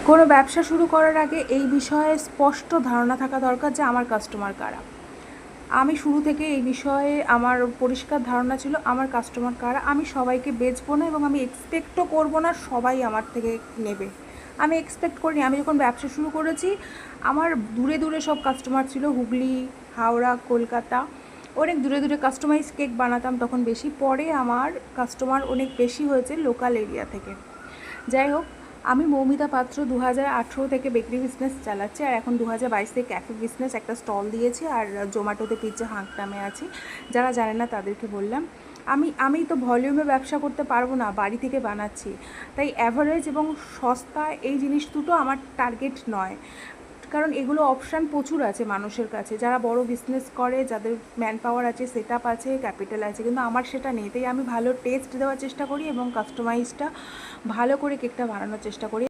কোনো ব্যবসা শুরু করার আগে এই বিষয়ে স্পষ্ট ধারণা থাকা দরকার যে আমার কাস্টমার কারা। আমি শুরু থেকে এই বিষয়ে আমার পরিষ্কার ধারণা ছিল আমার কাস্টমার কারা। আমি সবাইকে বেচবো না এবং আমি এক্সপেক্টও করবো না সবাই আমার থেকে নেবে। আমি এক্সপেক্ট করিনি। আমি যখন ব্যবসা শুরু করেছি আমার দূরে দূরে সব কাস্টমার ছিল, হুগলি, হাওড়া, কলকাতা, অনেক দূরে দূরে কাস্টমাইজ কেক বানাতাম তখন বেশি। পরে আমার কাস্টমার অনেক বেশি হয়েছে লোকাল এরিয়া থেকে। যাই হোক, আমি মৌমিতা পাত্র 2018 থেকে বেকারি বিজনেস চালাচ্ছি, আর এখন 2022 থেকে ক্যাফে বিজনেস একটা স্টল দিয়েছি, আর জোম্যাটোতে পিৎজা হাঁক নামে আছি। যারা জানে না তাদেরকে বললাম। আমি তো ভলিউমে ব্যবসা করতে পারবো না, বাড়ি থেকে বানাচ্ছি। তাই অ্যাভারেজ এবং সস্তা এই জিনিস দুটো আমার টার্গেট নয়, কারণ এগুলো অপশান প্রচুর আছে মানুষের কাছে, যারা বড় বিজনেস করে, যাদের ম্যান পাওয়ার আছে, সেট আপ আছে, ক্যাপিটাল আছে, কিন্তু আমার সেটা নেই। তাই আমি ভালো টেস্ট দেওয়ার চেষ্টা করি এবং কাস্টমাইজটা ভালো করে কেকটা বানানোর চেষ্টা করি।